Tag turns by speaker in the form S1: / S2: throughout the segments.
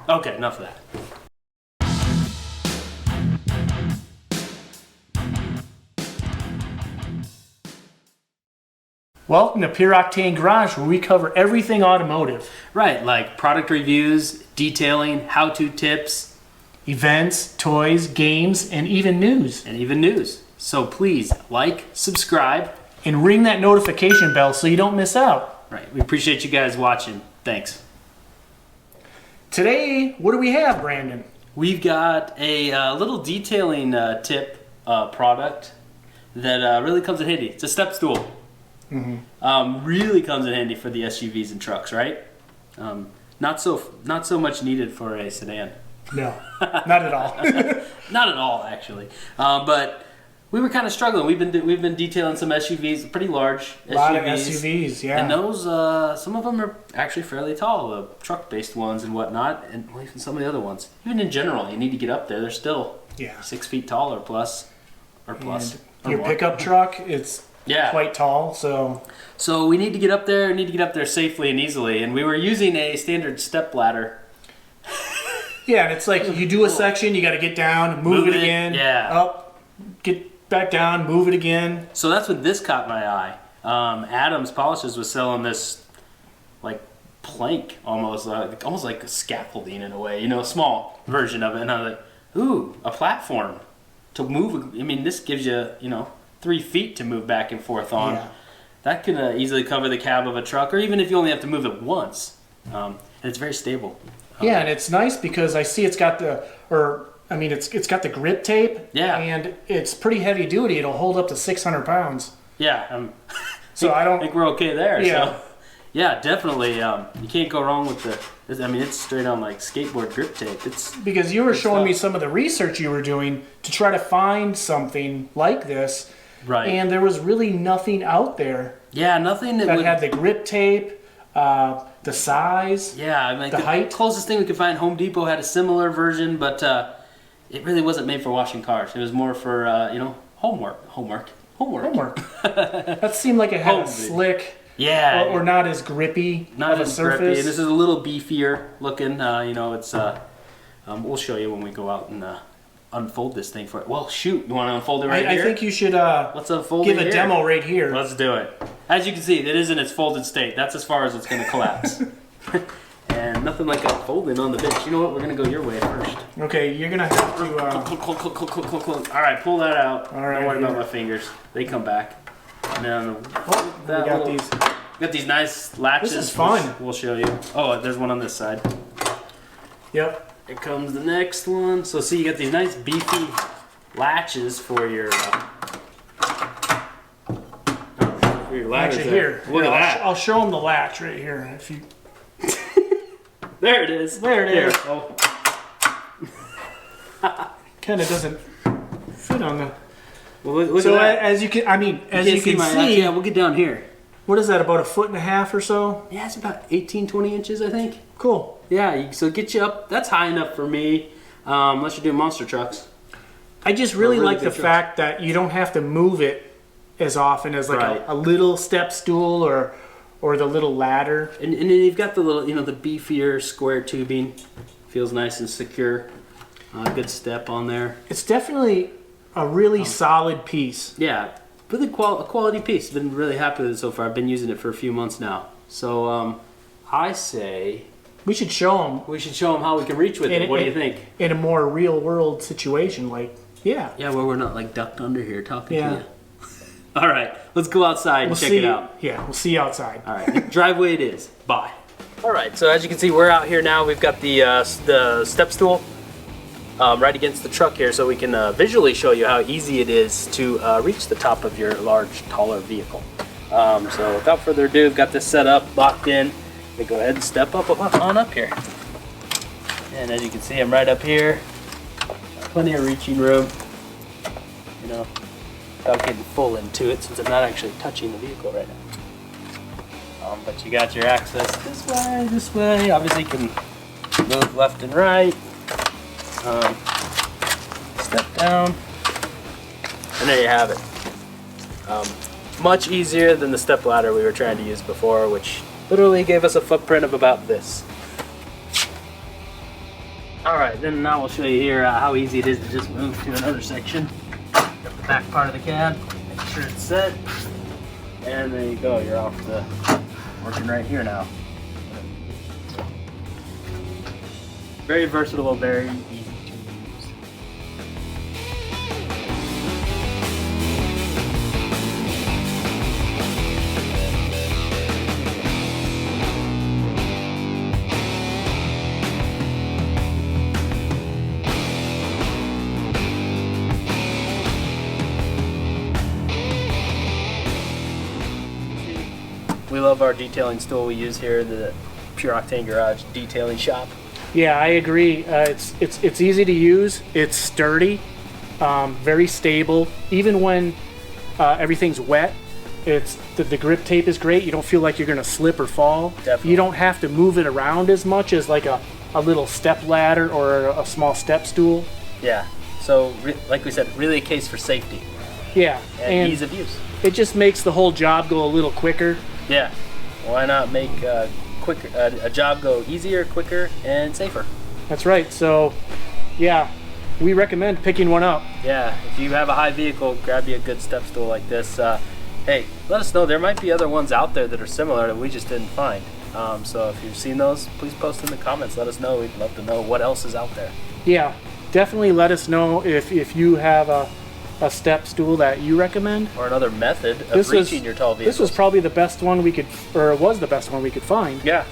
S1: Okay, enough of that.
S2: Welcome to Pure Octane Garage, where we cover everything automotive.
S1: Right, like product reviews, detailing, how-to tips,
S2: Events, toys, games, and even news.
S1: So please like, subscribe,
S2: And ring that notification bell so you don't miss out.
S1: Right, we appreciate you guys watching. Thanks.
S2: Today, what do we have, Brandon?
S1: We've got a little detailing tip product that really comes in handy. It's a step stool. Really comes in handy for the SUVs and trucks, right? Not so much needed for a sedan.
S2: No, not at all.
S1: Not at all, actually. But we were kind of struggling. We've been detailing some SUVs, pretty large SUVs.
S2: A lot of SUVs, yeah.
S1: And those, some of them are actually fairly tall, the truck-based ones and whatnot, and even some of the other ones. Even in general, you need to get up there. They're still 6 feet tall or plus. Or
S2: your
S1: more.
S2: pickup truck, it's quite tall, so...
S1: So we need to get up there. Need to get up there safely and easily. And we were using a standard step ladder.
S2: Yeah, and it's like you do a section, you got to get down, move it again, up, get back down, move it again.
S1: So that's when this caught my eye. Adams Polishes was selling this like plank, almost like scaffolding in a way, you know, a small version of it. And I was like, ooh, a platform to move. I mean, this gives you, 3 feet to move back and forth on.
S2: Yeah.
S1: That can easily cover the cab of a truck, or even if you only have to move it once. And it's very stable.
S2: Yeah, and it's nice because I see it's got it's got the grip tape.
S1: Yeah.
S2: And it's pretty heavy duty. It'll hold up to 600 pounds.
S1: Yeah.
S2: So I
S1: think we're okay there.
S2: Yeah.
S1: So, yeah, definitely. You can't go wrong with it's straight on like skateboard grip tape. It's
S2: because you were showing me some of the research you were doing to try to find something like this.
S1: Right.
S2: And there was really nothing out there.
S1: Yeah, nothing that
S2: had the grip tape. The size, the height.
S1: Closest thing we could find, Home Depot had a similar version, but it really wasn't made for washing cars. It was more for homework.
S2: That seemed like it had a slick, or not as grippy of a surface.
S1: Grippy. And this is a little beefier looking. It's we'll show you when we go out and unfold this thing for it. Well, shoot, you want to unfold it right here?
S2: I think you should.
S1: Let's unfold
S2: give a demo right here.
S1: Let's do it. As you can see, it is in its folded state. That's as far as it's going to collapse. And nothing like unfolding on the bench. You know what? We're going to go your way first.
S2: Okay, you're going to have to...
S1: All right, pull that out.
S2: All right,
S1: don't worry about my fingers. They come back. And then
S2: we
S1: got these nice latches.
S2: This is fun.
S1: We'll show you. Oh, there's one on this side.
S2: Yep.
S1: Here comes the next one. So see, you got these nice beefy latches for your latches.
S2: Actually, here.
S1: Look at that.
S2: I'll show them the latch right here. If you.
S1: There it is.
S2: There it is.
S1: Oh.
S2: Kind of doesn't fit on the.
S1: Well, look at that.
S2: As you can see,
S1: yeah, we'll get down here.
S2: What is that? About 1.5 feet or so?
S1: Yeah, it's about 18, 20 inches, I think.
S2: Cool.
S1: Yeah, so get you up. That's high enough for me, unless you're doing monster trucks.
S2: I just really like the fact that you don't have to move it as often as like a little step stool or the little ladder.
S1: And then you've got the little, the beefier square tubing. Feels nice and secure. Good step on there.
S2: It's definitely a really solid piece.
S1: Yeah, really quality piece. Been really happy with it so far. I've been using it for a few months now. So I say...
S2: We should show them.
S1: We should show them how we can reach with it. What do you think?
S2: In a more real world situation, yeah,
S1: where we're not like ducked under here talking to you. All right, let's go outside and check it out.
S2: Yeah, we'll see you outside.
S1: All right, driveway it is. Bye. All right, so as you can see, we're out here now. We've got the step stool right against the truck here, so we can visually show you how easy it is to reach the top of your large, taller vehicle. So without further ado, we've got this set up, locked in. We go ahead and step on up here. And as you can see, I'm right up here. Plenty of reaching room. Without getting full into it, since I'm not actually touching the vehicle right now. But you got your access this way. Obviously, you can move left and right. Step down. And there you have it. Much easier than the step ladder we were trying to use before, which literally gave us a footprint of about this. All right, then now we'll show you here how easy it is to just move to another section. Got the back part of the cab, make sure it's set, and there you go. You're off to working right here now. Very versatile, very easy to use. We love our detailing stool we use here, the Pure Octane Garage detailing shop.
S2: Yeah, I agree. It's easy to use. It's sturdy, very stable. Even when everything's wet, the grip tape is great. You don't feel like you're gonna slip or fall.
S1: Definitely.
S2: You don't have to move it around as much as like a little step ladder or a small step stool.
S1: Yeah. So, like we said, really a case for safety.
S2: Yeah,
S1: And ease of use.
S2: It just makes the whole job go a little quicker.
S1: Yeah. Why not make a job go easier, quicker, and safer?
S2: That's right. So, yeah, we recommend picking one up.
S1: Yeah. If you have a high vehicle, grab you a good step stool like this. Hey, let us know. There might be other ones out there that are similar that we just didn't find. So if you've seen those, please post in the comments. Let us know. We'd love to know what else is out there.
S2: Yeah, definitely let us know if you have a step stool that you recommend,
S1: or another method of reaching your tall vehicles.
S2: This was probably the best one we could, or it was the best one we could find.
S1: Yeah.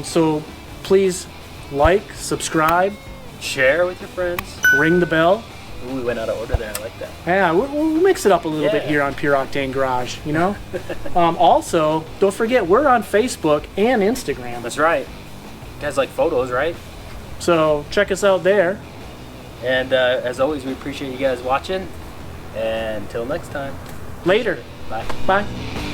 S2: So please like, subscribe,
S1: share with your friends,
S2: ring the bell.
S1: Ooh, we went out of order there. I like that.
S2: Yeah, we'll mix it up a little bit here on Pure Octane Garage. You know. Also, don't forget we're on Facebook and Instagram.
S1: That's right. You guys like photos, right?
S2: So check us out there.
S1: And as always, we appreciate you guys watching. And until next time.
S2: Later.
S1: Bye.
S2: Bye.